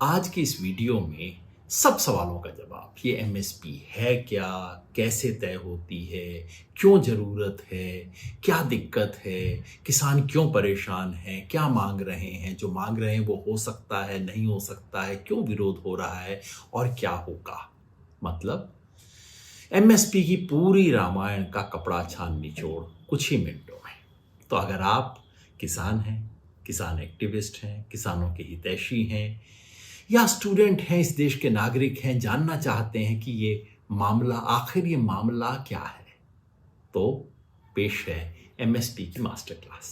आज की इस वीडियो में सब सवालों का जवाब, ये एमएसपी है क्या, कैसे तय होती है, क्यों ज़रूरत है, क्या दिक्कत है, किसान क्यों परेशान हैं, क्या मांग रहे हैं, जो मांग रहे हैं वो हो सकता है, नहीं हो सकता है, क्यों विरोध हो रहा है और क्या होगा। मतलब एमएसपी की पूरी रामायण का कपड़ा छान निचोड़ कुछ ही मिनटों में। तो अगर आप किसान हैं, किसान एक्टिविस्ट हैं, किसानों के हितैषी हैं या स्टूडेंट हैं, इस देश के नागरिक हैं, जानना चाहते हैं कि ये मामला क्या है, तो पेश है एमएसपी की मास्टर क्लास।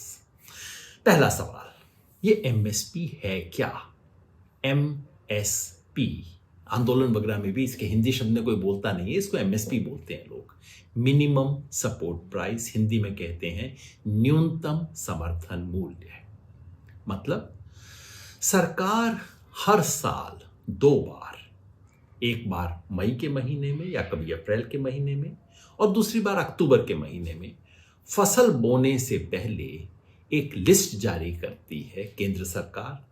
पहला सवाल, ये एमएसपी है क्या? एमएसपी आंदोलन वगैरह में भी इसके हिंदी शब्द में कोई बोलता नहीं है, इसको एमएसपी बोलते हैं लोग। मिनिमम सपोर्ट प्राइस, हिंदी में कहते हैं न्यूनतम समर्थन मूल्य। मतलब सरकार हर साल दो बार, एक बार मई के महीने में या कभी अप्रैल के महीने में और दूसरी बार अक्टूबर के महीने में फसल बोने से पहले एक लिस्ट जारी करती है केंद्र सरकार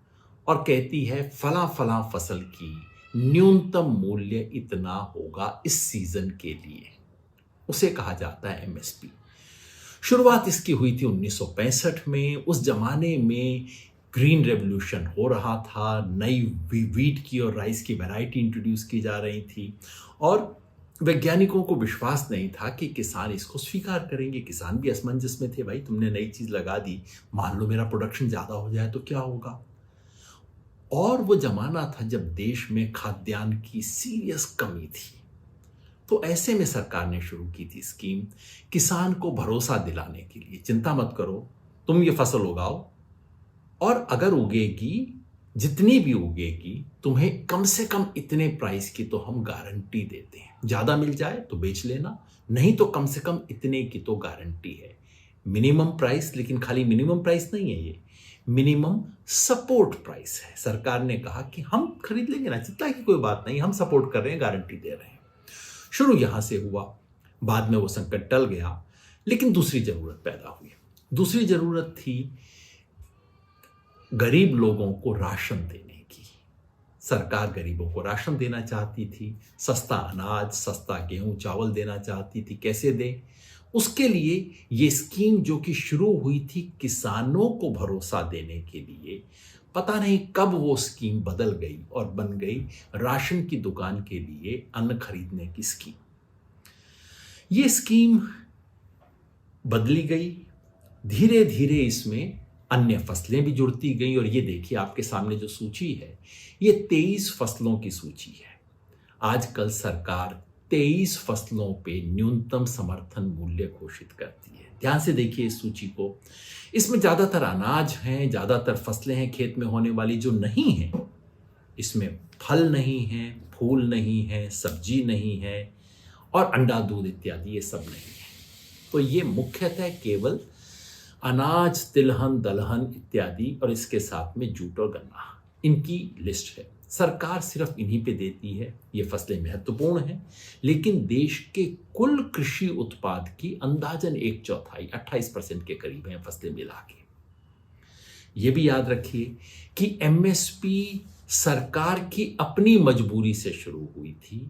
और कहती है फला फला फसल की न्यूनतम मूल्य इतना होगा इस सीजन के लिए। उसे कहा जाता है एमएसपी। शुरुआत इसकी हुई थी 1965 में। उस जमाने में ग्रीन रेवोल्यूशन हो रहा था, नई वीट की और राइस की वैरायटी इंट्रोड्यूस की जा रही थी और वैज्ञानिकों को विश्वास नहीं था कि किसान इसको स्वीकार करेंगे। किसान भी असमंजस में थे, भाई तुमने नई चीज लगा दी, मान लो मेरा प्रोडक्शन ज्यादा हो जाए तो क्या होगा। और वो जमाना था जब देश में खाद्यान्न की सीरियस कमी थी। तो ऐसे में सरकार ने शुरू की थी स्कीम, किसान को भरोसा दिलाने के लिए, चिंता मत करो, तुम ये फसल उगाओ और अगर उगेगी, जितनी भी उगेगी, तुम्हें कम से कम इतने प्राइस की तो हम गारंटी देते हैं। ज्यादा मिल जाए तो बेच लेना, नहीं तो कम से कम इतने की तो गारंटी है। मिनिमम प्राइस, लेकिन खाली मिनिमम प्राइस नहीं है, ये मिनिमम सपोर्ट प्राइस है। सरकार ने कहा कि हम खरीद लेंगे ना, चिंता की कोई बात नहीं, हम सपोर्ट कर रहे हैं, गारंटी दे रहे हैं। शुरू यहां से हुआ, बाद में वो संकट टल गया, लेकिन दूसरी जरूरत पैदा हुई। दूसरी जरूरत थी गरीब लोगों को राशन देने की। सरकार गरीबों को राशन देना चाहती थी, सस्ता अनाज, सस्ता गेहूं चावल देना चाहती थी। कैसे दे? उसके लिए ये स्कीम जो कि शुरू हुई थी किसानों को भरोसा देने के लिए, पता नहीं कब वो स्कीम बदल गई और बन गई राशन की दुकान के लिए अन्न खरीदने की स्कीम। ये स्कीम बदली गई, धीरे धीरे इसमें अन्य फसलें भी जुड़ती गई और ये देखिए आपके सामने जो सूची है, ये 23 फसलों की सूची है। आजकल सरकार 23 फसलों पे न्यूनतम समर्थन मूल्य घोषित करती है। ध्यान से देखिए इस सूची को, इसमें ज्यादातर अनाज हैं, ज्यादातर फसलें हैं खेत में होने वाली। जो नहीं है, इसमें फल नहीं है, फूल नहीं है, सब्जी नहीं है और अंडा दूध इत्यादि ये सब नहीं है। तो ये मुख्यतः केवल अनाज, तिलहन, दलहन इत्यादि और इसके साथ में जूट और गन्ना, इनकी लिस्ट है। सरकार सिर्फ इन्हीं पे देती है। ये फसलें महत्वपूर्ण हैं, लेकिन देश के कुल कृषि उत्पाद की अंदाजन 1/4 28% के करीब हैं फसलें मिला के। ये भी याद रखिए कि एमएसपी सरकार की अपनी मजबूरी से शुरू हुई थी,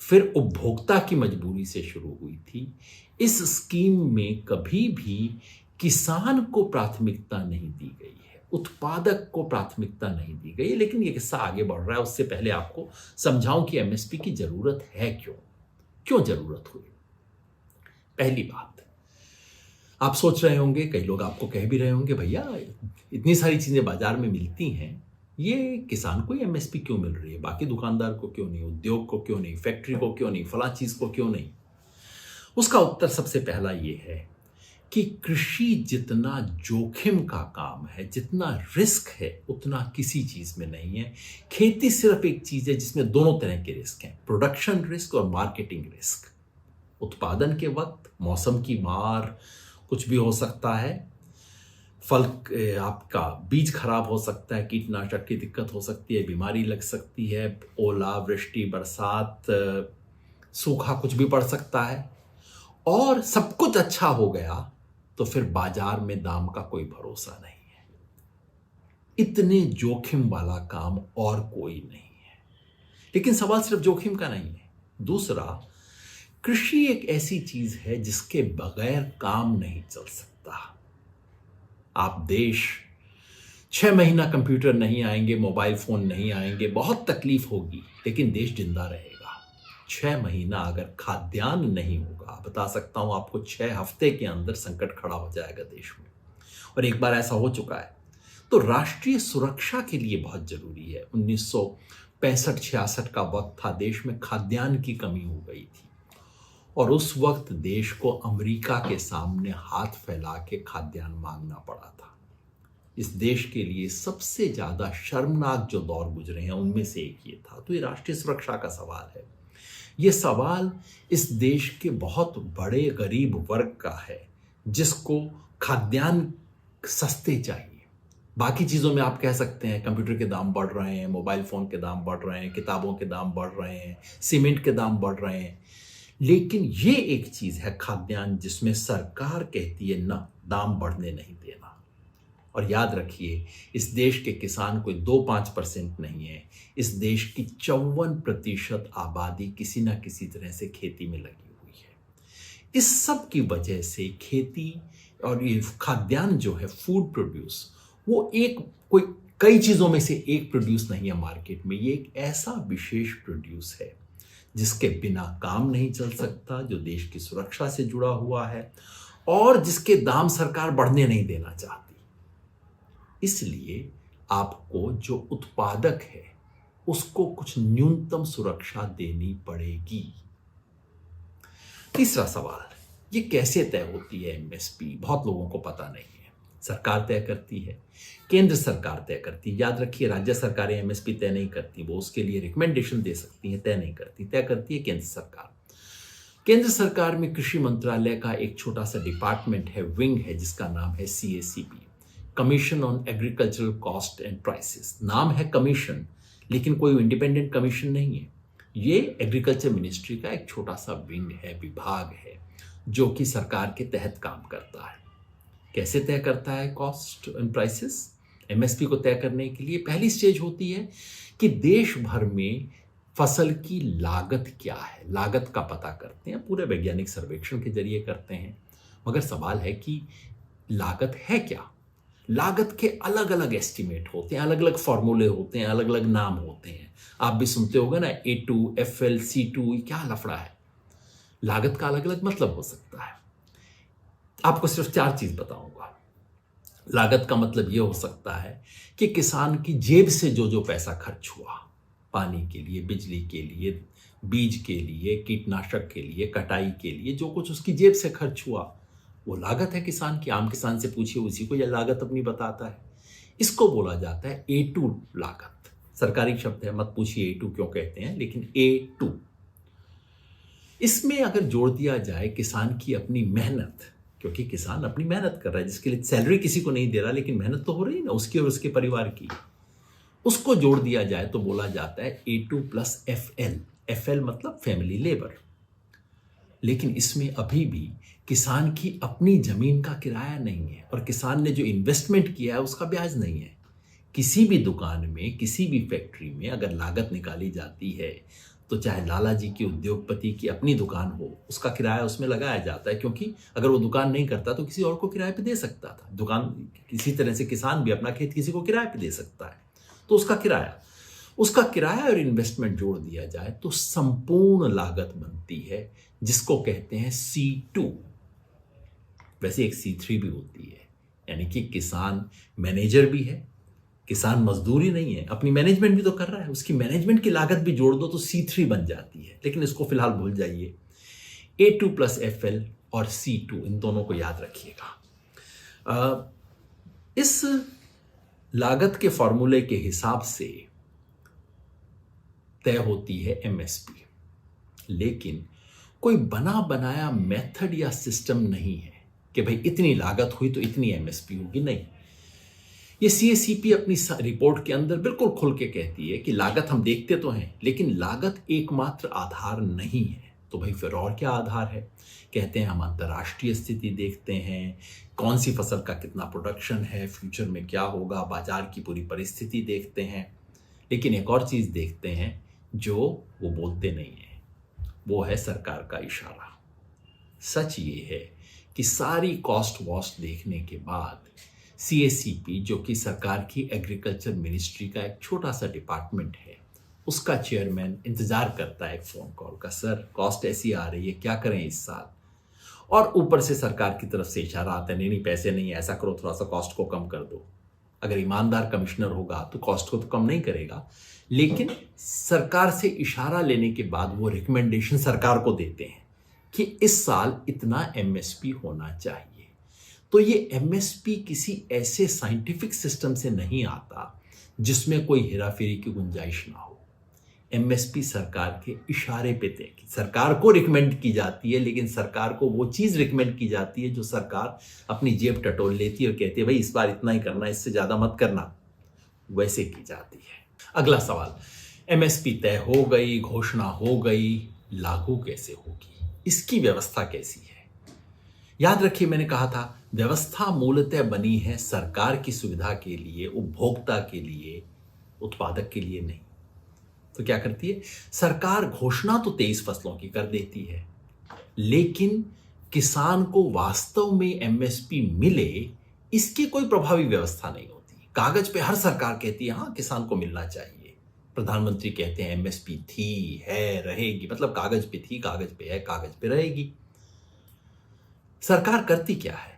फिर उपभोक्ता की मजबूरी से शुरू हुई थी। इस स्कीम में कभी भी किसान को प्राथमिकता नहीं दी गई है, उत्पादक को प्राथमिकता नहीं दी गई। लेकिन ये किस्सा आगे बढ़ रहा है, उससे पहले आपको समझाऊं कि एमएसपी की जरूरत है क्यों जरूरत हुई। पहली बात, आप सोच रहे होंगे, कई लोग आपको कह भी रहे होंगे, भैया इतनी सारी चीजें बाजार में मिलती हैं, ये किसान को एमएसपी क्यों मिल रही है, बाकी दुकानदार को क्यों नहीं, उद्योग को क्यों नहीं, फैक्ट्री को क्यों नहीं, फला चीज को क्यों नहीं? उसका उत्तर सबसे पहला ये है कि कृषि जितना जोखिम का काम है, जितना रिस्क है, उतना किसी चीज में नहीं है। खेती सिर्फ एक चीज है जिसमें दोनों तरह के रिस्क हैं, प्रोडक्शन रिस्क और मार्केटिंग रिस्क। उत्पादन के वक्त मौसम की मार, कुछ भी हो सकता है, फल आपका बीज खराब हो सकता है, कीटनाशक की दिक्कत हो सकती है, बीमारी लग सकती है, ओला वृष्टि, बरसात, सूखा, कुछ भी पड़ सकता है। और सब कुछ अच्छा हो गया तो फिर बाजार में दाम का कोई भरोसा नहीं है। इतने जोखिम वाला काम और कोई नहीं है। लेकिन सवाल सिर्फ जोखिम का नहीं है। दूसरा, कृषि एक ऐसी चीज है जिसके बगैर काम नहीं चल सकता। आप देश 6 महीना कंप्यूटर नहीं आएंगे, मोबाइल फोन नहीं आएंगे, बहुत तकलीफ होगी, लेकिन देश जिंदा रहेगा। 6 महीना अगर खाद्यान्न नहीं होगा, बता सकता हूं आपको 6 हफ्ते के अंदर संकट खड़ा हो जाएगा देश में। और एक बार ऐसा हो चुका है। तो राष्ट्रीय सुरक्षा के लिए बहुत जरूरी है। 1965-66 का वक्त था, देश में खाद्यान्न की कमी हो गई थी और उस वक्त देश को अमेरिका के सामने हाथ फैला के खाद्यान्न मांगना पड़ा था। इस देश के लिए सबसे ज्यादा शर्मनाक जो दौर गुजरे हैं उनमें से एक ये था। तो ये राष्ट्रीय सुरक्षा का सवाल है। ये सवाल इस देश के बहुत बड़े गरीब वर्ग का है जिसको खाद्यान्न सस्ते चाहिए। बाकी चीज़ों में आप कह सकते हैं कंप्यूटर के दाम बढ़ रहे हैं, मोबाइल फ़ोन के दाम बढ़ रहे हैं, किताबों के दाम बढ़ रहे हैं, सीमेंट के दाम बढ़ रहे हैं, लेकिन ये एक चीज़ है खाद्यान्न जिसमें सरकार कहती है ना, दाम बढ़ने नहीं देना। और याद रखिए, इस देश के किसान कोई 2-5% नहीं है। इस देश की 54% आबादी किसी ना किसी तरह से खेती में लगी हुई है। इस सब की वजह से खेती और ये खाद्यान्न जो है, फूड प्रोड्यूस, वो कोई कई चीज़ों में से एक प्रोड्यूस नहीं है मार्केट में। ये एक ऐसा विशेष प्रोड्यूस है जिसके बिना काम नहीं चल सकता, जो देश की सुरक्षा से जुड़ा हुआ है और जिसके दाम सरकार बढ़ने नहीं देना चाहती। इसलिए आपको जो उत्पादक है उसको कुछ न्यूनतम सुरक्षा देनी पड़ेगी। तीसरा सवाल, ये कैसे तय होती है एमएसपी? बहुत लोगों को पता नहीं है। सरकार तय करती है, केंद्र सरकार तय करती है। याद रखिए, राज्य सरकारें एमएसपी तय नहीं करती, वो उसके लिए रिकमेंडेशन दे सकती हैं, तय नहीं करती। तय करती है केंद्र सरकार। केंद्र सरकार में कृषि मंत्रालय का एक छोटा सा डिपार्टमेंट है, विंग है, जिसका नाम है CACP, commission on agricultural cost and prices. नाम है कमीशन, लेकिन कोई इंडिपेंडेंट कमीशन नहीं है। ये एग्रीकल्चर मिनिस्ट्री का एक छोटा सा विंग है, विभाग है, जो कि सरकार के तहत काम करता है। कैसे तय करता है कॉस्ट एंड प्राइसेस? एमएसपी को तय करने के लिए पहली स्टेज होती है कि देश भर में फसल की लागत क्या है, लागत का पता करते हैं, पूरे वैज्ञानिक सर्वेक्षण के जरिए करते हैं। मगर सवाल है कि लागत है क्या? लागत के अलग अलग एस्टिमेट होते हैं, अलग अलग फॉर्मूले होते हैं, अलग अलग नाम होते हैं। आप भी सुनते होंगे ना, A2, FL, C2, क्या लफड़ा है। लागत का अलग अलग मतलब हो सकता है। आपको सिर्फ 4 चीज बताऊंगा। लागत का मतलब यह हो सकता है कि किसान की जेब से जो जो पैसा खर्च हुआ, पानी के लिए, बिजली के लिए, बीज के लिए, कीटनाशक के लिए, कटाई के लिए, जो कुछ उसकी जेब से खर्च हुआ, वो लागत है किसान की। आम किसान से पूछिए, उसी को यह लागत अपनी बताता है। इसको बोला जाता है A2 लागत। सरकारी शब्द है, मत पूछिए A2 क्यों कहते हैं, लेकिन A2। इसमें अगर जोड़ दिया जाए किसान की अपनी मेहनत, क्योंकि किसान अपनी मेहनत कर रहा है, जिसके लिए सैलरी किसी को नहीं दे रहा, लेकिन मेहनत तो हो रही है ना उसकी और उसके परिवार की, उसको जोड़ दिया जाए तो बोला जाता है A2 + FL। FL मतलब फैमिली लेबर। लेकिन इसमें अभी भी किसान की अपनी जमीन का किराया नहीं है और किसान ने जो इन्वेस्टमेंट किया है उसका ब्याज नहीं है। किसी भी दुकान में, किसी भी फैक्ट्री में अगर लागत निकाली जाती है तो चाहे लाला जी की, उद्योगपति की अपनी दुकान हो, उसका किराया उसमें लगाया जाता है, क्योंकि अगर वो दुकान नहीं करता तो किसी और को किराए पे दे सकता था। दुकान, किसी तरह से किसान भी अपना खेत किसी को किराए पे दे सकता है, तो उसका किराया और इन्वेस्टमेंट जोड़ दिया जाए तो संपूर्ण लागत बनती है, जिसको कहते हैं C2। वैसे एक C3 भी होती है, यानी कि किसान मैनेजर भी है, किसान मजदूरी नहीं है, अपनी मैनेजमेंट भी तो कर रहा है, उसकी मैनेजमेंट की लागत भी जोड़ दो तो C3 बन जाती है। लेकिन इसको फिलहाल भूल जाइए। A2 + FL और C2, इन दोनों को याद रखिएगा। इस लागत के फॉर्मूले के हिसाब से तय होती है एमएसपी, लेकिन कोई बना बनाया मेथड या सिस्टम नहीं है कि भाई इतनी लागत हुई तो इतनी एमएसपी होगी। नहीं, ये CACP अपनी रिपोर्ट के अंदर बिल्कुल खुल के कहती है कि लागत हम देखते तो हैं, लेकिन लागत एकमात्र आधार नहीं है। तो भाई फिर और क्या आधार है? कहते हैं हम अंतर्राष्ट्रीय स्थिति देखते हैं, कौन सी फसल का कितना प्रोडक्शन है, फ्यूचर में क्या होगा, बाजार की पूरी परिस्थिति देखते हैं। लेकिन एक और चीज़ देखते हैं जो वो बोलते नहीं हैं, वो है सरकार का इशारा। सच ये है कि सारी कॉस्ट वॉस्ट देखने के बाद CACP, जो कि सरकार की एग्रीकल्चर मिनिस्ट्री का एक छोटा सा डिपार्टमेंट है, उसका चेयरमैन इंतजार करता है एक फ़ोन कॉल का, सर कॉस्ट ऐसी आ रही है, क्या करें इस साल। और ऊपर से सरकार की तरफ से इशारा आता है, नहीं नहीं पैसे नहीं, ऐसा करो थोड़ा सा कॉस्ट को कम कर दो। अगर ईमानदार कमिश्नर होगा तो कॉस्ट को तो कम नहीं करेगा, लेकिन सरकार से इशारा लेने के बाद वो रिकमेंडेशन सरकार को देते हैं कि इस साल इतना MSP होना चाहिए। तो ये MSP किसी ऐसे साइंटिफिक सिस्टम से नहीं आता जिसमें कोई हेराफेरी की गुंजाइश ना हो। MSP सरकार के इशारे पे तय की, सरकार को रिकमेंड की जाती है, लेकिन सरकार को वो चीज़ रिकमेंड की जाती है जो सरकार अपनी जेब टटोल लेती है और कहती है भाई इस बार इतना ही करना, इससे ज़्यादा मत करना, वैसे की जाती है। अगला सवाल, MSP तय हो गई, घोषणा हो गई, लागू कैसे होगी, इसकी व्यवस्था कैसी है? याद रखिए मैंने कहा था व्यवस्था मूलतः बनी है सरकार की सुविधा के लिए, उपभोक्ता के लिए, उत्पादक के लिए नहीं। तो क्या करती है सरकार? घोषणा तो 23 फसलों की कर देती है, लेकिन किसान को वास्तव में MSP मिले इसकी कोई प्रभावी व्यवस्था नहीं होती। कागज पे हर सरकार कहती है हाँ किसान को मिलना चाहिए, प्रधानमंत्री कहते हैं MSP थी, है, रहेगी, मतलब कागज पे थी, कागज पे है, कागज पे रहेगी। सरकार करती क्या है?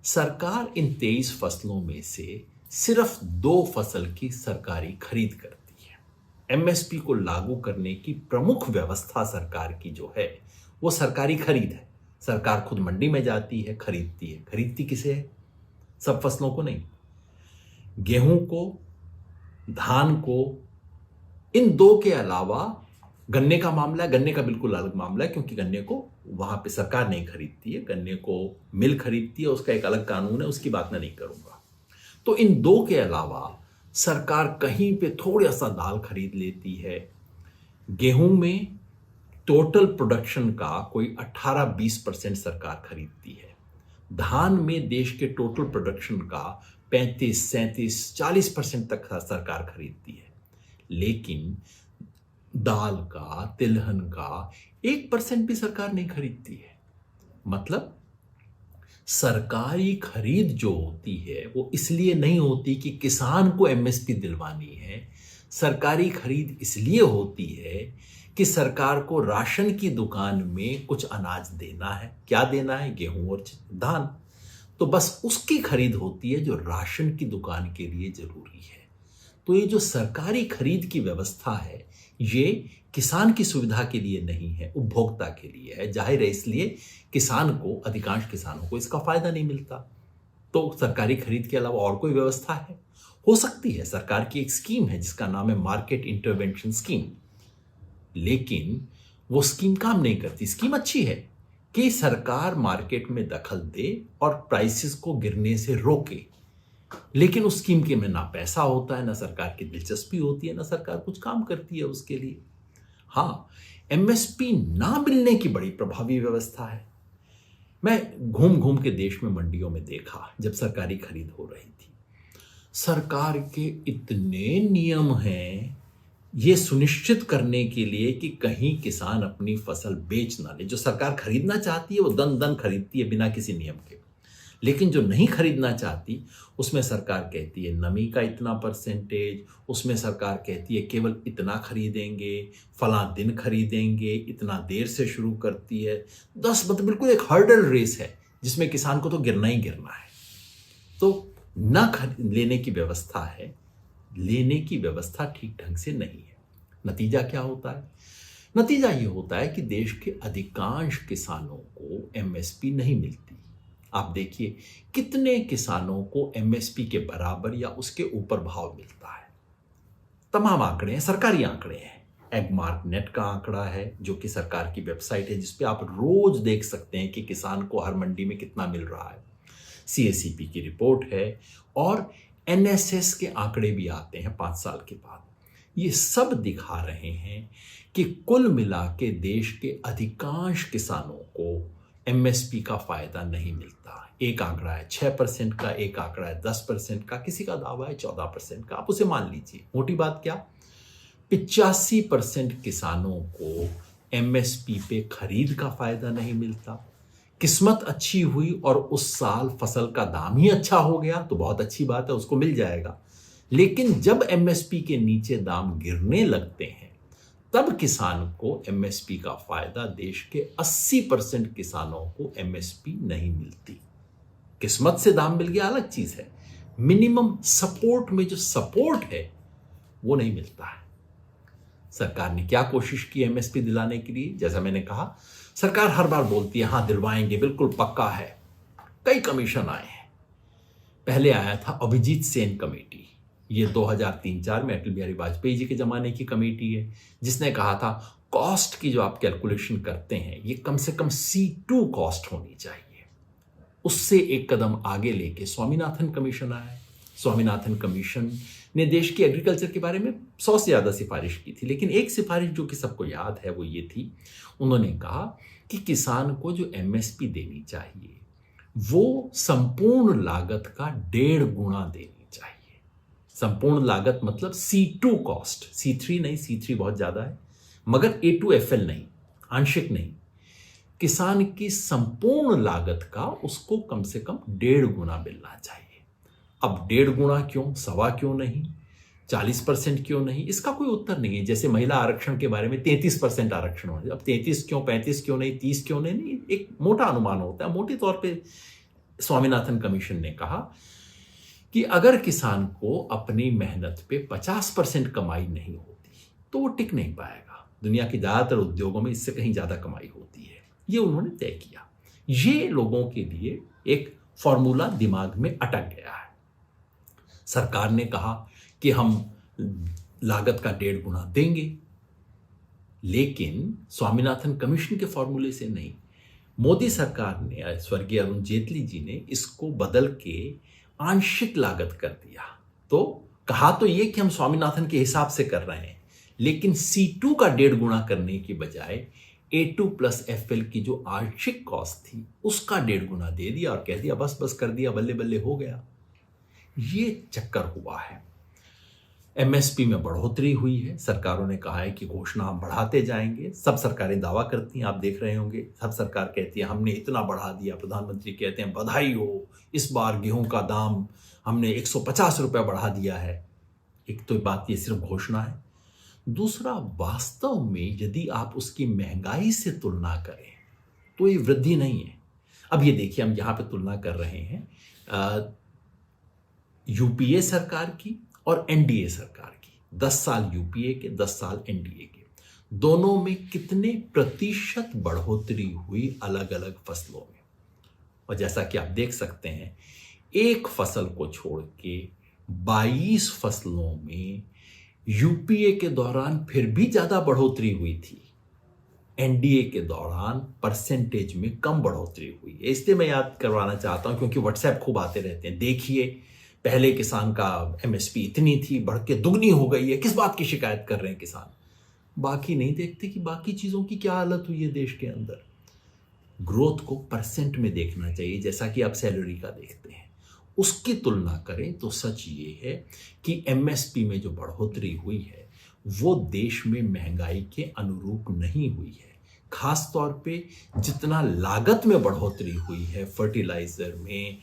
सरकार इन 23 फसलों में से सिर्फ 2 फसल की सरकारी खरीद करती है। MSP को लागू करने की प्रमुख व्यवस्था सरकार की जो है वो सरकारी खरीद है। सरकार खुद मंडी में जाती है, खरीदती है। खरीदती किसे है? सब फसलों को नहीं, गेहूं को, धान को, इन 2 के अलावा गन्ने का मामला है, गन्ने का बिल्कुल अलग मामला है क्योंकि गन्ने को वहां पे सरकार नहीं खरीदती है, गन्ने को मिल खरीदती है, उसका एक अलग कानून है, उसकी बात मैं नहीं करूंगा। तो इन 2 के अलावा सरकार कहीं पे थोड़ा सा दाल खरीद लेती है। गेहूं में टोटल प्रोडक्शन का कोई 18-20% सरकार खरीदती है। धान में देश के टोटल प्रोडक्शन का 35-37-40% तक सरकार खरीदती है। लेकिन दाल का, तिलहन का 1% भी सरकार नहीं खरीदती है। मतलब सरकारी खरीद जो होती है वो इसलिए नहीं होती कि किसान को MSP दिलवानी है। सरकारी खरीद इसलिए होती है कि सरकार को राशन की दुकान में कुछ अनाज देना है। क्या देना है? गेहूं और धान। तो बस उसकी खरीद होती है जो राशन की दुकान के लिए जरूरी है। तो ये जो सरकारी खरीद की व्यवस्था है ये किसान की सुविधा के लिए नहीं है, उपभोक्ता के लिए है। जाहिर है इसलिए किसान को, अधिकांश किसानों को इसका फायदा नहीं मिलता। तो सरकारी खरीद के अलावा और कोई व्यवस्था है? हो सकती है, सरकार की एक स्कीम है जिसका नाम है मार्केट इंटरवेंशन स्कीम, लेकिन वो स्कीम काम नहीं करती। स्कीम अच्छी है कि सरकार मार्केट में दखल दे और प्राइसेस को गिरने से रोके, लेकिन उस स्कीम के में ना पैसा होता है, ना सरकार की दिलचस्पी होती है, ना सरकार कुछ काम करती है उसके लिए। हाँ, MSP ना मिलने की बड़ी प्रभावी व्यवस्था है। मैं घूम घूम के देश में मंडियों में देखा जब सरकारी खरीद हो रही थी, सरकार के इतने नियम हैं ये सुनिश्चित करने के लिए कि कहीं किसान अपनी फसल बेच ना ले। जो सरकार खरीदना चाहती है वो दन दन खरीदती है बिना किसी नियम के, लेकिन जो नहीं खरीदना चाहती उसमें सरकार कहती है नमी का इतना %, उसमें सरकार कहती है केवल इतना खरीदेंगे, फलां दिन खरीदेंगे, इतना देर से शुरू करती है। 10 मतलब बिल्कुल एक हर्डल रेस है जिसमें किसान को तो गिरना ही गिरना है। तो न लेने की व्यवस्था है, लेने की व्यवस्था ठीक ढंग से नहीं है। नतीजा क्या होता है? नतीजा ये होता है कि देश के अधिकांश किसानों को MSP नहीं मिलती। आप देखिए कितने किसानों को MSP के बराबर या उसके ऊपर भाव मिलता है। तमाम आंकड़े हैं, सरकारी आंकड़े हैं। एगमार्क नेट का आंकड़ा है जो कि सरकार की वेबसाइट है, जिसपे आप रोज देख सकते हैं कि किसान को हर मंडी में कितना मिल रहा है। CACP की रिपोर्ट है और NSS के आंकड़े भी आते हैं 5 साल के बाद। ये सब दिखा रहे हैं कि कुल मिला के देश के अधिकांश किसानों को एमएसपी का फायदा नहीं मिलता। एक आंकड़ा है 6% का, एक आंकड़ा है 10% का, किसी का दावा है 14% का। आप उसे मान लीजिए। मोटी बात क्या, 85% किसानों को एमएसपी पे खरीद का फायदा नहीं मिलता। किस्मत अच्छी हुई और उस साल फसल का दाम ही अच्छा हो गया तो बहुत अच्छी बात है, उसको मिल जाएगा। लेकिन जब एमएसपी के नीचे दाम गिरने लगते हैं तब किसान को एमएसपी का फायदा, देश के 80% किसानों को एमएसपी नहीं मिलती। किस्मत से दाम मिल गया अलग चीज है, मिनिमम सपोर्ट में जो सपोर्ट है वो नहीं मिलता है। सरकार ने क्या कोशिश की एमएसपी दिलाने के लिए? जैसा मैंने कहा, सरकार हर बार बोलती है हां दिलवाएंगे, बिल्कुल पक्का है। कई कमीशन आए हैं। पहले आया था अभिजीत सेन कमेटी, ये 2003-4 में अटल बिहारी वाजपेयी जी के जमाने की कमेटी है, जिसने कहा था कॉस्ट की जो आप कैलकुलेशन करते हैं ये कम से कम C2 कॉस्ट होनी चाहिए। उससे एक कदम आगे लेके स्वामीनाथन कमीशन आया। स्वामीनाथन कमीशन ने देश की एग्रीकल्चर के बारे में 100 से ज्यादा सिफारिश की थी, लेकिन एक सिफारिश जो कि सबको याद है वो ये थी, उन्होंने कहा कि किसान को जो एमएसपी देनी चाहिए वो संपूर्ण लागत का 1.5 गुना देनी चाहिए। संपूर्ण लागत मतलब C2 कॉस्ट, C3 नहीं, C3 बहुत ज्यादा है, मगर A2FL नहीं, आंशिक नहीं। किसान की संपूर्ण लागत का उसको कम से कम 1.5 गुना मिलना चाहिए। अब 1.5 गुना क्यों, सवा क्यों नहीं, 40% क्यों नहीं? इसका कोई उत्तर नहीं है। जैसे महिला आरक्षण के बारे में 33% आरक्षण हो, अब 33 क्यों, 35 क्यों नहीं, 30 क्यों नहीं, एक मोटा अनुमान होता है। मोटे तौर पे स्वामीनाथन कमीशन ने कहा कि अगर किसान को अपनी मेहनत पे 50% कमाई नहीं होती तो वो टिक नहीं पाएगा। दुनिया के ज्यादातर उद्योगों में इससे कहीं ज्यादा कमाई होती है, ये उन्होंने तय किया। ये लोगों के लिए एक फॉर्मूला दिमाग में अटक गया है। सरकार ने कहा कि हम लागत का 1.5 गुना देंगे, लेकिन स्वामीनाथन कमीशन के फॉर्मूले से नहीं। मोदी सरकार ने, स्वर्गीय अरुण जेटली जी ने इसको बदल के आंशिक लागत कर दिया। तो कहा तो ये कि हम स्वामीनाथन के हिसाब से कर रहे हैं, लेकिन C2 का 1.5 गुना करने की बजाय A2+FL की जो आंशिक कॉस्ट थी उसका 1.5 गुना दे दिया और कह दिया बस बस कर दिया, बल्ले बल्ले हो गया। ये चक्कर हुआ है। एमएसपी में बढ़ोतरी हुई है, सरकारों ने कहा है कि घोषणा हम बढ़ाते जाएंगे। सब सरकारें दावा करती हैं, आप देख रहे होंगे, सब सरकार कहती है हमने इतना बढ़ा दिया। प्रधानमंत्री कहते हैं बधाई हो, इस बार गेहूं का दाम हमने 150 रुपये बढ़ा दिया है। एक तो बात ये सिर्फ घोषणा है, दूसरा वास्तव में यदि आप उसकी महंगाई से तुलना करें तो ये वृद्धि नहीं है। अब ये देखिए, हम यहां पे तुलना कर रहे हैं यूपीए सरकार की और एनडीए सरकार की। 10 साल यूपीए के, 10 साल एनडीए के, दोनों में कितने प्रतिशत बढ़ोतरी हुई अलग अलग फसलों में। और जैसा कि आप देख सकते हैं, एक फसल को छोड़ के 22 फसलों में यूपीए के दौरान फिर भी ज्यादा बढ़ोतरी हुई थी, एनडीए के दौरान परसेंटेज में कम बढ़ोतरी हुई है। इसलिए मैं याद करवाना चाहता हूं, क्योंकि व्हाट्सएप खूब आते रहते हैं, देखिए पहले किसान का एमएसपी इतनी थी, बढ़ के दुगनी हो गई है, किस बात की शिकायत कर रहे हैं किसान। बाकी नहीं देखते कि बाकी चीजों की क्या हालत हुई है देश के अंदर। ग्रोथ को परसेंट में देखना चाहिए, जैसा कि आप सैलरी का देखते हैं। उसकी तुलना करें तो सच ये है कि एमएसपी में जो बढ़ोतरी हुई है वो देश में महंगाई के अनुरूप नहीं हुई है। खास तौर पे जितना लागत में बढ़ोतरी हुई है, फर्टिलाइजर में,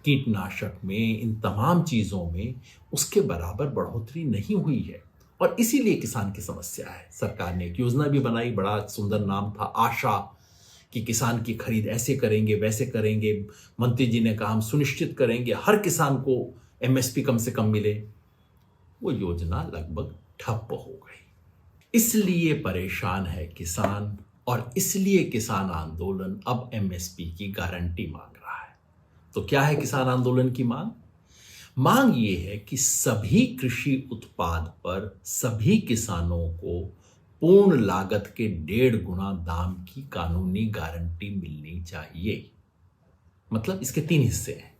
कीटनाशक में, इन तमाम चीजों में, उसके बराबर बढ़ोतरी नहीं हुई है। और इसीलिए किसान की समस्या है। सरकार ने एक योजना भी बनाई, बड़ा सुंदर नाम था आशा, कि किसान की खरीद ऐसे करेंगे वैसे करेंगे। मंत्री जी ने कहा हम सुनिश्चित करेंगे हर किसान को एमएसपी कम से कम मिले। वो योजना लगभग ठप हो गई। इसलिए परेशान है किसान, और इसलिए किसान आंदोलन अब एमएसपी की गारंटी मांग रहा है। तो क्या है किसान आंदोलन की मांग? मांग ये है कि सभी कृषि उत्पाद पर सभी किसानों को पूर्ण लागत के 1.5 गुना दाम की कानूनी गारंटी मिलनी चाहिए। मतलब इसके 3 हिस्से हैं।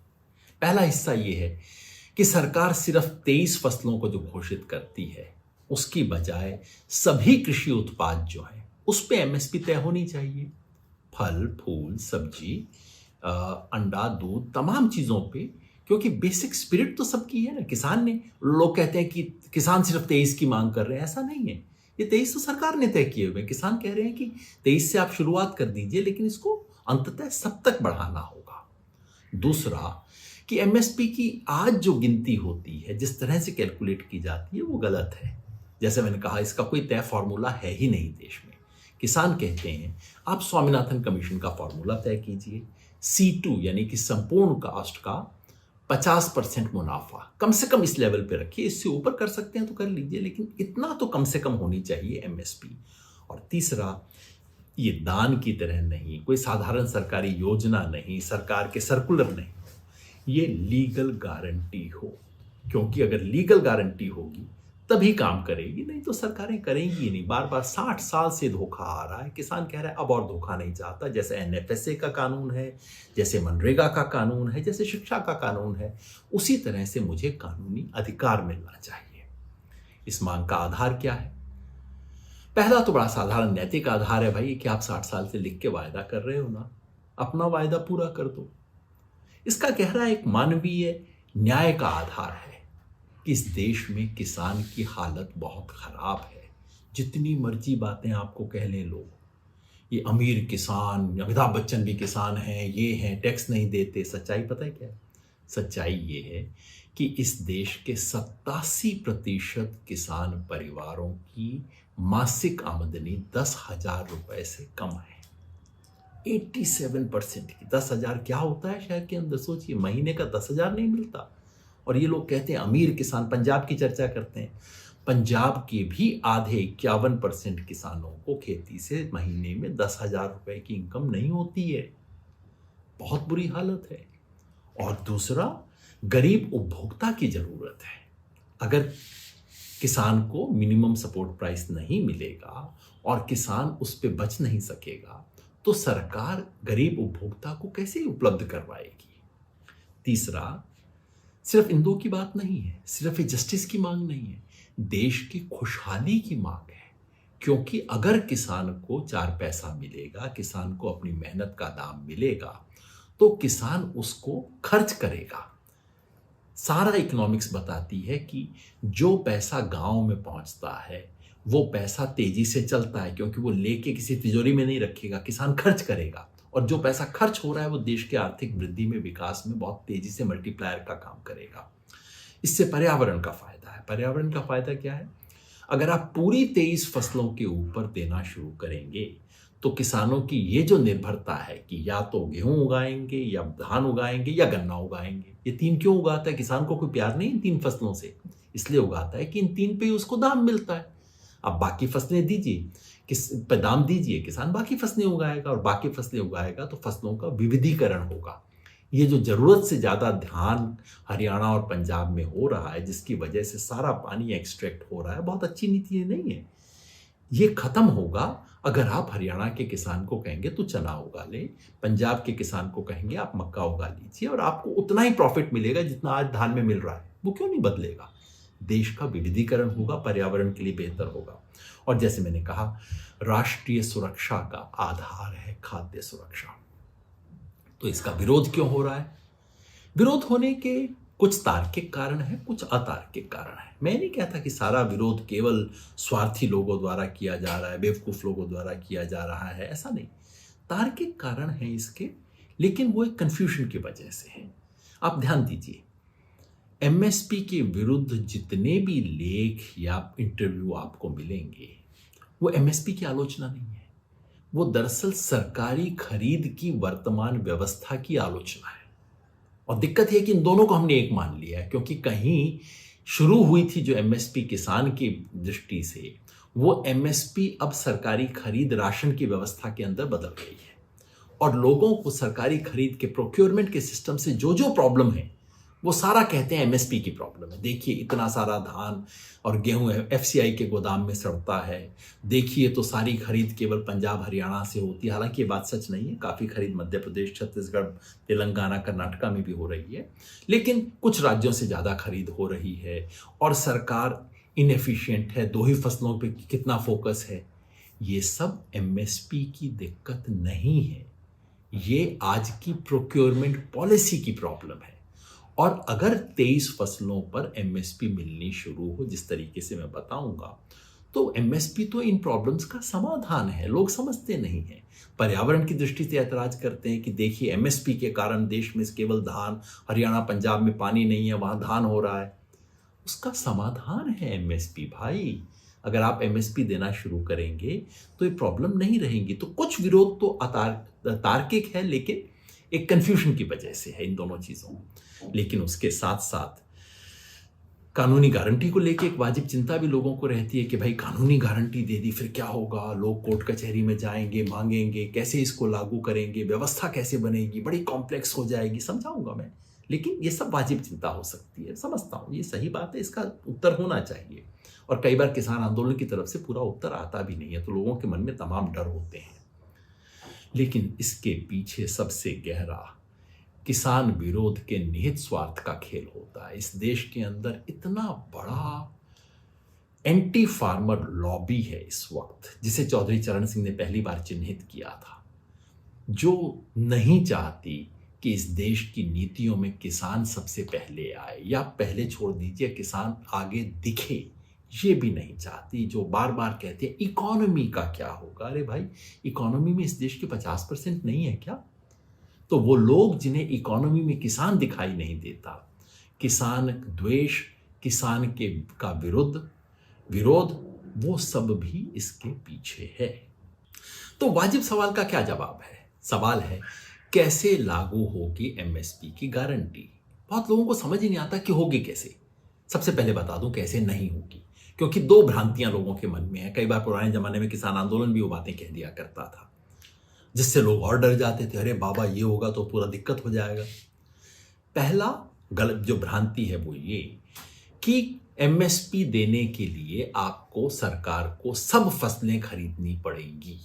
पहला हिस्सा यह है कि सरकार सिर्फ 23 फसलों को जो घोषित करती है उसकी बजाय सभी कृषि उत्पाद जो है उस पे एमएसपी तय होनी चाहिए। फल, फूल, सब्जी, अंडा, दूध, तमाम चीज़ों पे, क्योंकि बेसिक स्पिरिट तो सबकी है ना। किसान ने, लोग कहते हैं कि किसान सिर्फ 23 की मांग कर रहे हैं, ऐसा नहीं है। ये 23 तो सरकार ने तय किए हुए हैं। किसान कह रहे हैं कि 23 से आप शुरुआत कर दीजिए, लेकिन इसको अंततः सब तक बढ़ाना होगा। दूसरा कि एमएसपी की आज जो गिनती होती है, जिस तरह से कैलकुलेट की जाती है, वो गलत है। जैसे मैंने कहा, इसका कोई तय फॉर्मूला है ही नहीं देश में। किसान कहते हैं आप स्वामीनाथन कमीशन का फॉर्मूला तय कीजिए, C2 यानी कि संपूर्ण कास्ट का 50% मुनाफा कम से कम इस लेवल पे रखिए। इससे ऊपर कर सकते हैं तो कर लीजिए, लेकिन इतना तो कम से कम होनी चाहिए एमएसपी। और तीसरा, ये दान की तरह नहीं, कोई साधारण सरकारी योजना नहीं, सरकार के सर्कुलर नहीं, ये लीगल गारंटी हो। क्योंकि अगर लीगल गारंटी होगी तभी काम करेगी, नहीं तो सरकारें करेंगी ही नहीं। बार बार 60 साल से धोखा आ रहा है। किसान कह रहा है अब और धोखा नहीं चाहता। जैसे एनएफएसए का कानून है, जैसे मनरेगा का कानून है, जैसे शिक्षा का कानून है, उसी तरह से मुझे कानूनी अधिकार मिलना चाहिए। इस मांग का आधार क्या है? पहला तो बड़ा साधारण नैतिक आधार है भाई, कि आप 60 साल से लिख के वायदा कर रहे हो ना, अपना वायदा पूरा कर दो। इसका गहरा एक मानवीय न्याय का आधार है कि इस देश में किसान की हालत बहुत खराब है। जितनी मर्जी बातें आपको कह लें लोग, ये अमीर किसान, अमिताभ बच्चन भी किसान हैं, ये हैं, टैक्स नहीं देते। सच्चाई पता है क्या है? सच्चाई ये है कि इस देश के 87% किसान परिवारों की मासिक आमदनी 10,000 रुपए से कम है। 87% की। 10,000 क्या होता है शहर के अंदर? सोचिए, महीने का 10,000 नहीं मिलता। और ये लोग कहते हैं अमीर किसान, पंजाब की चर्चा करते हैं। पंजाब के भी आधे 51% किसानों को खेती से महीने में 10,000 रुपए की इनकम नहीं होती है। बहुत बुरी हालत है। और दूसरा, गरीब उपभोक्ता की जरूरत है। अगर किसान को मिनिमम सपोर्ट प्राइस नहीं मिलेगा और किसान उस पर बच नहीं सकेगा, तो सरकार गरीब उपभोक्ता को कैसे उपलब्ध करवाएगी? तीसरा, सिर्फ इन दो की बात नहीं है, सिर्फ ये जस्टिस की मांग नहीं है, देश की खुशहाली की मांग है। क्योंकि अगर किसान को 4 पैसा मिलेगा, किसान को अपनी मेहनत का दाम मिलेगा, तो किसान उसको खर्च करेगा। सारा इकोनॉमिक्स बताती है कि जो पैसा गांव में पहुंचता है वो पैसा तेजी से चलता है, क्योंकि वो लेके किसी तिजोरी में नहीं रखेगा, किसान खर्च करेगा। और जो पैसा खर्च हो रहा है वो देश के आर्थिक वृद्धि में, विकास में बहुत तेजी से मल्टीप्लायर का काम करेगा। इससे पर्यावरण का फायदा है। पर्यावरण का फायदा क्या है? अगर आप पूरी 23 फसलों के ऊपर देना शुरू करेंगे तो किसानों की ये जो निर्भरता है कि या तो गेहूं उगाएंगे या धान उगाएंगे या गन्ना उगाएंगे, ये 3 क्यों उगाता है? किसान को कोई प्यार नहीं इन 3 फसलों से, इसलिए उगाता है कि इन 3 पे ही उसको दाम मिलता है। अब बाकी फसलें दीजिए, किस पे दाम दीजिए, किसान बाकी फसलें उगाएगा, और बाकी फसलें उगाएगा तो फसलों का विविधीकरण होगा। ये जो जरूरत से ज्यादा ध्यान हरियाणा और पंजाब में हो रहा है, जिसकी वजह से सारा पानी एक्सट्रैक्ट हो रहा है, बहुत अच्छी नीति नहीं है। ये खत्म होगा अगर आप हरियाणा के किसान को कहेंगे तो चना उगा ले, पंजाब के किसान को कहेंगे आप मक्का उगा लीजिए, और आपको उतना ही प्रॉफिट मिलेगा जितना आज धान में मिल रहा है। वो क्यों नहीं बदलेगा? देश का विविधीकरण होगा, पर्यावरण के लिए बेहतर होगा। और जैसे मैंने कहा, राष्ट्रीय सुरक्षा का आधार है खाद्य सुरक्षा। तो इसका विरोध क्यों हो रहा है? विरोध होने के कुछ तार्किक कारण है, कुछ अतार्किक कारण है। मैं नहीं कहता कि सारा विरोध केवल स्वार्थी लोगों द्वारा किया जा रहा है, बेवकूफ लोगों द्वारा किया जा रहा है, ऐसा नहीं। तार्किक कारण है इसके, लेकिन वो एक कंफ्यूजन की वजह से है। आप ध्यान दीजिए, एमएसपी के विरुद्ध जितने भी लेख या इंटरव्यू आपको मिलेंगे, वो एमएसपी की आलोचना नहीं है, वो दरअसल सरकारी खरीद की वर्तमान व्यवस्था की आलोचना है। और दिक्कत है कि इन दोनों को हमने एक मान लिया है, क्योंकि कहीं शुरू हुई थी जो एमएसपी किसान की दृष्टि से, वो एमएसपी अब सरकारी खरीद राशन की व्यवस्था के अंदर बदल गई है। और लोगों को सरकारी खरीद के प्रोक्योरमेंट के सिस्टम से जो जो प्रॉब्लम है, वो सारा कहते हैं एमएसपी की प्रॉब्लम है। देखिए, इतना सारा धान और गेहूं एफसीआई के गोदाम में सड़ता है। देखिए, तो सारी खरीद केवल पंजाब हरियाणा से होती है। हालांकि ये बात सच नहीं है, काफ़ी खरीद मध्य प्रदेश, छत्तीसगढ़, तेलंगाना, कर्नाटका में भी हो रही है, लेकिन कुछ राज्यों से ज़्यादा खरीद हो रही है। और सरकार इनएफिशिएंट है, दो ही फसलों पे कितना फोकस है। ये सब एमएसपी की दिक्कत नहीं है, ये आज की प्रोक्योरमेंट पॉलिसी की प्रॉब्लम है। और अगर 23 फसलों पर एमएसपी मिलनी शुरू हो जिस तरीके से मैं बताऊंगा, तो एमएसपी तो इन प्रॉब्लम्स का समाधान है। लोग समझते नहीं हैं, पर्यावरण की दृष्टि से ऐतराज करते हैं कि देखिए एमएसपी के कारण देश में केवल धान, हरियाणा पंजाब में पानी नहीं है, वहां धान हो रहा है। उसका समाधान है एमएसपी भाई। अगर आप एमएसपी देना शुरू करेंगे तो ये प्रॉब्लम नहीं रहेंगी। तो कुछ विरोध तो तार्किक है, लेकिन एक कंफ्यूजन की वजह से है इन दोनों चीजों। लेकिन उसके साथ साथ कानूनी गारंटी को लेके एक वाजिब चिंता भी लोगों को रहती है कि भाई कानूनी गारंटी दे दी फिर क्या होगा, लोग कोर्ट कचहरी में जाएंगे, मांगेंगे, कैसे इसको लागू करेंगे, व्यवस्था कैसे बनेगी, बड़ी कॉम्प्लेक्स हो जाएगी। समझाऊंगा मैं, लेकिन ये सब वाजिब चिंता हो सकती है, समझता हूँ, ये सही बात है, इसका उत्तर होना चाहिए। और कई बार किसान आंदोलन की तरफ से पूरा उत्तर आता भी नहीं है, तो लोगों के मन में तमाम डर होते हैं। लेकिन इसके पीछे सबसे गहरा किसान विरोध के निहित स्वार्थ का खेल होता है। इस देश के अंदर इतना बड़ा एंटी फार्मर लॉबी है इस वक्त, जिसे चौधरी चरण सिंह ने पहली बार चिन्हित किया था, जो नहीं चाहती कि इस देश की नीतियों में किसान सबसे पहले आए, या पहले छोड़ दीजिए किसान आगे दिखे, ये भी नहीं चाहती। जो बार बार कहते हैं इकोनॉमी का क्या होगा, अरे भाई इकोनॉमी में इस देश के 50% नहीं है क्या? तो वो लोग जिन्हें इकोनॉमी में किसान दिखाई नहीं देता, किसान द्वेष, किसान के का विरोध, वो सब भी इसके पीछे है। तो वाजिब सवाल का क्या जवाब है? सवाल है कैसे लागू होगी एमएसपी की गारंटी। बहुत लोगों को समझ ही नहीं आता कि होगी कैसे। सबसे पहले बता दूं कैसे नहीं होगी, क्योंकि दो भ्रांतियां लोगों के मन में है। कई बार पुराने जमाने में किसान आंदोलन भी वो बातें कह दिया करता था, जिससे लोग और डर जाते थे, अरे बाबा ये होगा तो पूरा दिक्कत हो जाएगा। पहला गलत जो भ्रांति है वो ये कि एमएसपी देने के लिए आपको सरकार को सब फसलें खरीदनी पड़ेंगी,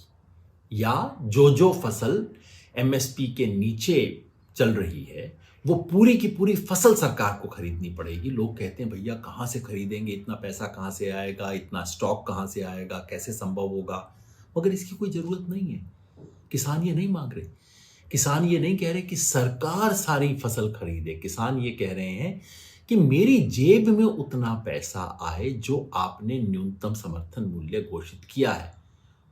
या जो फसल एमएसपी के नीचे चल रही है वो पूरी की पूरी फसल सरकार को खरीदनी पड़ेगी। लोग कहते हैं भैया कहाँ से खरीदेंगे, इतना पैसा कहाँ से आएगा, इतना स्टॉक कहाँ से आएगा, कैसे संभव होगा? मगर इसकी कोई जरूरत नहीं है। किसान ये नहीं मांग रहे, किसान ये नहीं कह रहे कि सरकार सारी फसल खरीदे। किसान ये कह रहे हैं कि मेरी जेब में उतना पैसा आए जो आपने न्यूनतम समर्थन मूल्य घोषित किया है,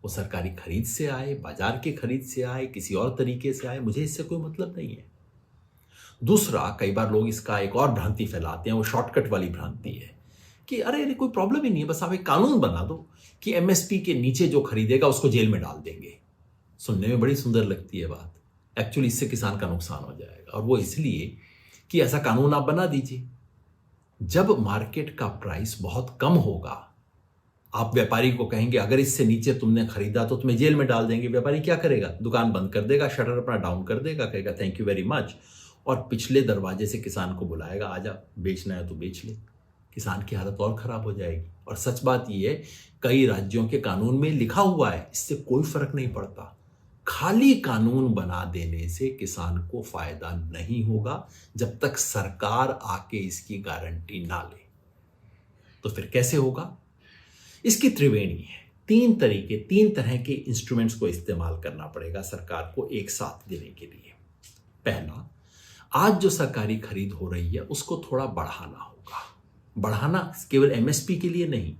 वो सरकारी खरीद से आए, बाजार के खरीद से आए, किसी और तरीके से आए, मुझे इससे कोई मतलब नहीं है। दूसरा, कई बार लोग इसका एक और भ्रांति फैलाते हैं, वो शॉर्टकट वाली भ्रांति है कि अरे कोई प्रॉब्लम ही नहीं है, बस आप एक कानून बना दो कि एमएसपी के नीचे जो खरीदेगा उसको जेल में डाल देंगे। सुनने में बड़ी सुंदर लगती है बात, एक्चुअली इससे किसान का नुकसान हो जाएगा। और वो इसलिए कि ऐसा कानून आप बना दीजिए, जब मार्केट का प्राइस बहुत कम होगा, आप व्यापारी को कहेंगे अगर इससे नीचे तुमने खरीदा तो तुम्हें जेल में डाल देंगे। व्यापारी क्या करेगा? दुकान बंद कर देगा, शटर अपना डाउन कर देगा, कहेगा थैंक यू वेरी मच, और पिछले दरवाजे से किसान को बुलाएगा, आजा बेचना है तो बेच ले। किसान की हालत और खराब हो जाएगी। और सच बात यह है, कई राज्यों के कानून में लिखा हुआ है, इससे कोई फर्क नहीं पड़ता। खाली कानून बना देने से किसान को फायदा नहीं होगा जब तक सरकार आके इसकी गारंटी ना ले। तो फिर कैसे होगा? इसकी त्रिवेणी है, तीन तरह के इंस्ट्रूमेंट्स को इस्तेमाल करना पड़ेगा सरकार को एक साथ देने के लिए। पहला, आज जो सरकारी खरीद हो रही है उसको थोड़ा बढ़ाना होगा। बढ़ाना केवल एमएसपी के लिए नहीं,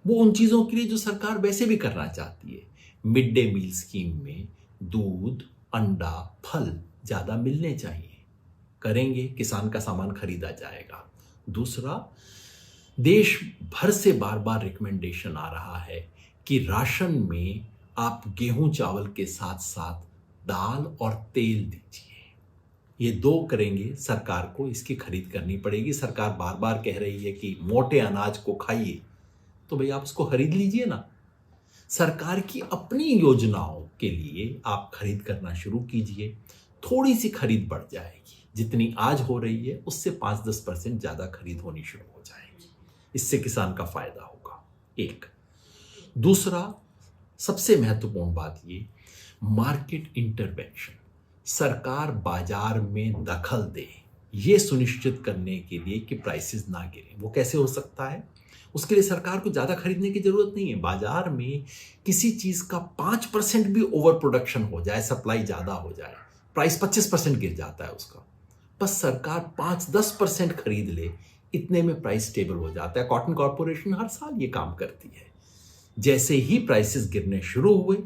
वो उन चीजों के लिए जो सरकार वैसे भी करना चाहती है। मिड डे मील स्कीम में दूध, अंडा, फल ज्यादा मिलने चाहिए, करेंगे, किसान का सामान खरीदा जाएगा। दूसरा, देश भर से बार बार रिकमेंडेशन आ रहा है कि राशन में आप गेहूं चावल के साथ साथ दाल और तेल दीजिए। ये दो करेंगे, सरकार को इसकी खरीद करनी पड़ेगी। सरकार बार बार कह रही है कि मोटे अनाज को खाइए, तो भाई आप उसको खरीद लीजिए ना। सरकार की अपनी योजनाओं के लिए आप खरीद करना शुरू कीजिए, थोड़ी सी खरीद बढ़ जाएगी, जितनी आज हो रही है उससे 5-10% ज्यादा खरीद होनी शुरू हो जाएगी। इससे किसान का फायदा होगा। एक दूसरा सबसे महत्वपूर्ण बात, ये मार्केट इंटरवेंशन, सरकार बाजार में दखल दे ये सुनिश्चित करने के लिए कि प्राइसेस ना गिरे। वो कैसे हो सकता है? उसके लिए सरकार को ज़्यादा खरीदने की ज़रूरत नहीं है। बाजार में किसी चीज़ का 5% भी ओवर प्रोडक्शन हो जाए, सप्लाई ज़्यादा हो जाए, प्राइस 25% गिर जाता है उसका। बस सरकार 5-10% खरीद ले, इतने में प्राइस स्टेबल हो जाता है। कॉटन कॉर्पोरेशन हर साल ये काम करती है। जैसे ही प्राइसेस गिरने शुरू हुए,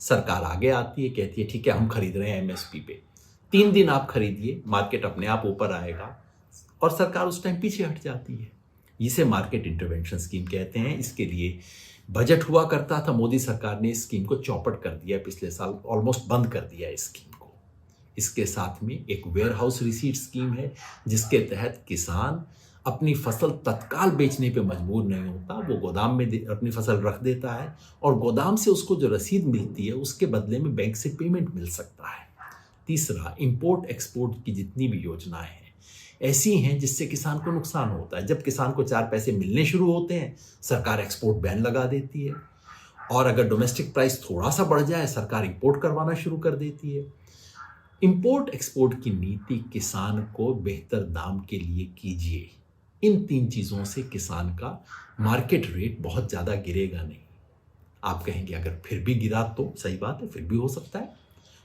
सरकार आगे आती है, कहती है ठीक है हम खरीद रहे हैं एमएसपी पे, 3 दिन आप खरीदिए, मार्केट अपने आप ऊपर आएगा, और सरकार उस टाइम पीछे हट जाती है। इसे मार्केट इंटरवेंशन स्कीम कहते हैं। इसके लिए बजट हुआ करता था, मोदी सरकार ने इस स्कीम को चौपट कर दिया पिछले साल, ऑलमोस्ट बंद कर दिया इस स्कीम को। इसके साथ में एक वेयर हाउस रिसीट स्कीम है, जिसके तहत किसान अपनी फसल तत्काल बेचने पे मजबूर नहीं होता, वो गोदाम में अपनी फसल रख देता है, और गोदाम से उसको जो रसीद मिलती है उसके बदले में बैंक से पेमेंट मिल सकता है। तीसरा, इंपोर्ट एक्सपोर्ट की जितनी भी योजनाएं हैं ऐसी हैं जिससे किसान को नुकसान होता है। जब किसान को 4 पैसे मिलने शुरू होते हैं, सरकार एक्सपोर्ट बैन लगा देती है, और अगर डोमेस्टिक प्राइस थोड़ा सा बढ़ जाए, सरकार इंपोर्ट करवाना शुरू कर देती है। इंपोर्ट एक्सपोर्ट की नीति किसान को बेहतर दाम के लिए कीजिए। इन 3 चीज़ों से किसान का मार्केट रेट बहुत ज़्यादा गिरेगा नहीं। आप कहेंगे अगर फिर भी गिरा तो सही बात है, फिर भी हो सकता है।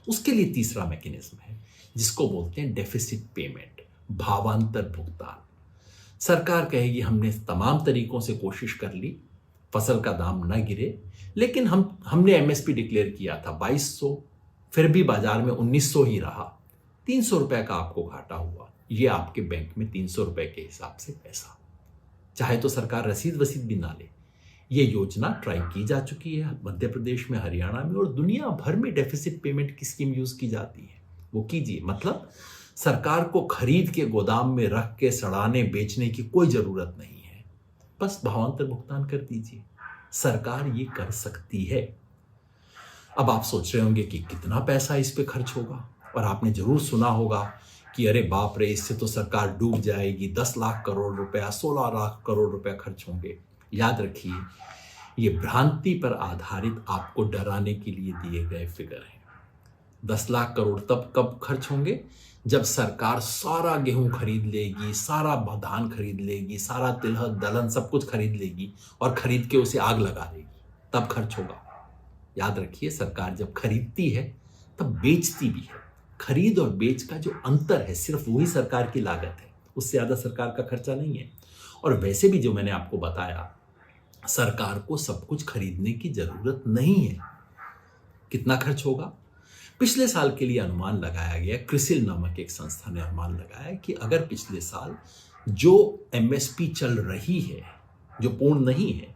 उसके लिए तीसरा मैकेनिज्म है जिसको बोलते हैं डेफिसिट पेमेंट, भावांतर भुगतान। सरकार कहेगी हमने तमाम तरीकों से कोशिश कर ली, फसल का दाम ना गिरे, लेकिन हमने एमएसपी डिक्लेयर किया था 2200, फिर भी बाजार में 1900 ही रहा, 300 रुपए का आपको घाटा हुआ। ये आपके बैंक में 300 रुपए के हिसाब से पैसा, चाहे तो सरकार रसीद वसीद भी ना ले। ये योजना ट्राई की जा चुकी है मध्य प्रदेश में, हरियाणा में, और दुनिया भर में डेफिसिट पेमेंट की स्कीम यूज की जाती है। वो कीजिए, मतलब सरकार को खरीद के गोदाम में रख के सड़ाने बेचने की कोई जरूरत नहीं है, बस भावांतर भुगतान कर दीजिए। सरकार ये कर सकती है। अब आप सोच रहे होंगे कि कितना पैसा इस पे खर्च होगा, और आपने जरूर सुना होगा कि अरे बाप रे, इससे तो सरकार डूब जाएगी, 10 लाख करोड़ रुपया, 16 लाख करोड़ रुपया खर्च होंगे। याद रखिए, ये भ्रांति पर आधारित आपको डराने के लिए दिए गए फिगर हैं। 10 लाख करोड़ तब कब खर्च होंगे जब सरकार सारा गेहूं खरीद लेगी, सारा धान खरीद लेगी, सारा तिलहन दलहन सब कुछ खरीद लेगी, और खरीद के उसे आग लगा देगी, तब खर्च होगा। याद रखिए, सरकार जब खरीदती है तब बेचती भी है। खरीद और बेच का जो अंतर है सिर्फ वही सरकार की लागत है, उससे ज़्यादा सरकार का खर्चा नहीं है। और वैसे भी जो मैंने आपको बताया, सरकार को सब कुछ खरीदने की जरूरत नहीं है। कितना खर्च होगा? पिछले साल के लिए अनुमान लगाया गया, क्रिसिल नामक एक संस्था ने अनुमान लगाया कि अगर पिछले साल जो एमएसपी चल रही है, जो पूर्ण नहीं है,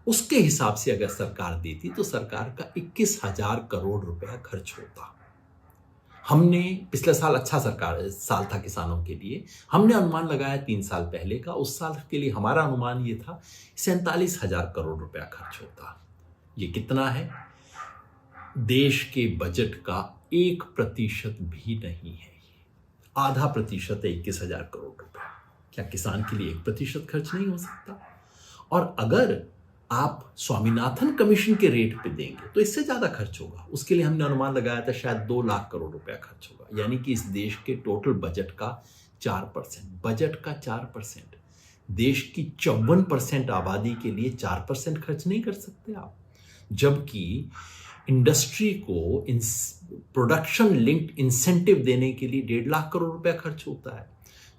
उसके हिसाब से अगर सरकार देती तो सरकार का 21,000 करोड़ रुपया खर्च होता। हमने पिछले साल अच्छा साल था किसानों के लिए, हमने अनुमान लगाया 3 साल पहले का, उस साल के लिए हमारा अनुमान ये था 47,000 करोड़ रुपया खर्च होता। ये कितना है? देश के बजट का 1% भी नहीं है। आधा प्रतिशत है 21,000 करोड़ रुपया। क्या किसान के लिए 1% खर्च नहीं हो सकता? और अगर आप स्वामीनाथन कमीशन के रेट पे देंगे तो इससे ज्यादा खर्च होगा। उसके लिए हमने अनुमान लगाया था शायद 2 लाख करोड़ रुपया खर्च होगा, यानी कि इस देश के टोटल बजट का 4%। बजट का 4%, देश की 54% आबादी के लिए 4% खर्च नहीं कर सकते आप। जबकि इंडस्ट्री को प्रोडक्शन लिंक्ड इंसेंटिव देने के लिए 1.5 लाख करोड़ रुपया खर्च होता है,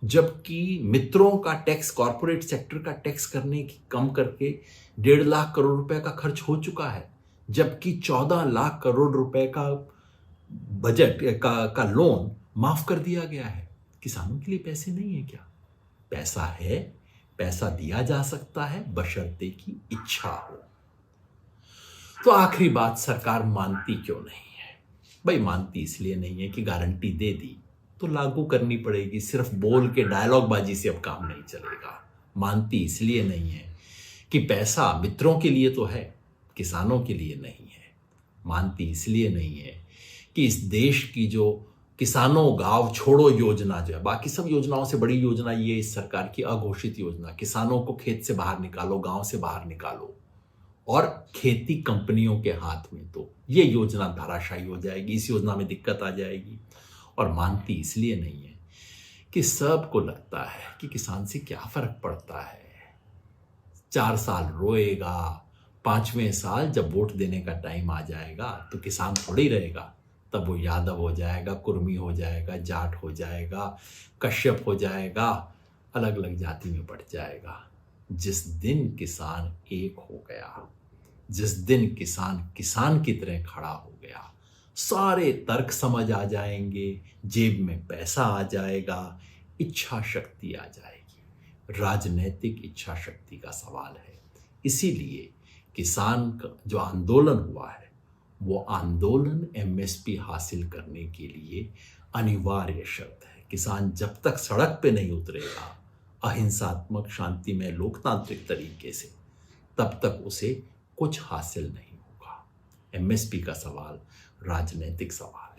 जबकि मित्रों का टैक्स, कॉर्पोरेट सेक्टर का टैक्स करने की कम करके 1.5 लाख करोड़ रुपए का खर्च हो चुका है, जबकि 14 लाख करोड़ रुपए का बजट का लोन माफ कर दिया गया है। किसानों के लिए पैसे नहीं है क्या? पैसा है, पैसा दिया जा सकता है, बशर्ते की इच्छा हो। तो आखिरी बात, सरकार मानती क्यों नहीं है? भाई मानती इसलिए नहीं है कि गारंटी दे दी तो लागू करनी पड़ेगी, सिर्फ बोल के डायलॉग बाजी से अब काम नहीं चलेगा। मानती इसलिए नहीं है कि पैसा मित्रों के लिए तो है, किसानों के लिए नहीं है। मानती इसलिए नहीं है कि इस देश की जो किसानों गांव छोड़ो योजना जो है, बाकी सब योजनाओं से बड़ी योजना ये इस सरकार की अघोषित योजना, किसानों को खेत से बाहर निकालो, गांव से बाहर निकालो, और खेती कंपनियों के हाथ में, तो ये योजना धाराशायी हो जाएगी, इस योजना में दिक्कत आ जाएगी। और मानती इसलिए नहीं है कि सबको लगता है कि किसान से क्या फर्क पड़ता है, 4 साल रोएगा, 5वें साल जब वोट देने का टाइम आ जाएगा तो किसान थोड़ी रहेगा, तब वो यादव हो जाएगा, कुर्मी हो जाएगा, जाट हो जाएगा, कश्यप हो जाएगा, अलग अलग जाति में बढ़ जाएगा। जिस दिन किसान एक हो गया, जिस दिन किसान किसान की तरह खड़ा हो गया, सारे तर्क समझ आ जाएंगे, जेब में पैसा आ जाएगा, इच्छा शक्ति आ जाएगी। राजनैतिक इच्छा शक्ति का सवाल है। इसीलिए किसान का जो आंदोलन हुआ है, वो आंदोलन एमएसपी हासिल करने के लिए अनिवार्य शर्त है। किसान जब तक सड़क पे नहीं उतरेगा अहिंसात्मक, शांतिमय, लोकतांत्रिक तरीके से, तब तक उसे कुछ हासिल नहीं होगा। एमएसपी का सवाल राजनीतिक सवाल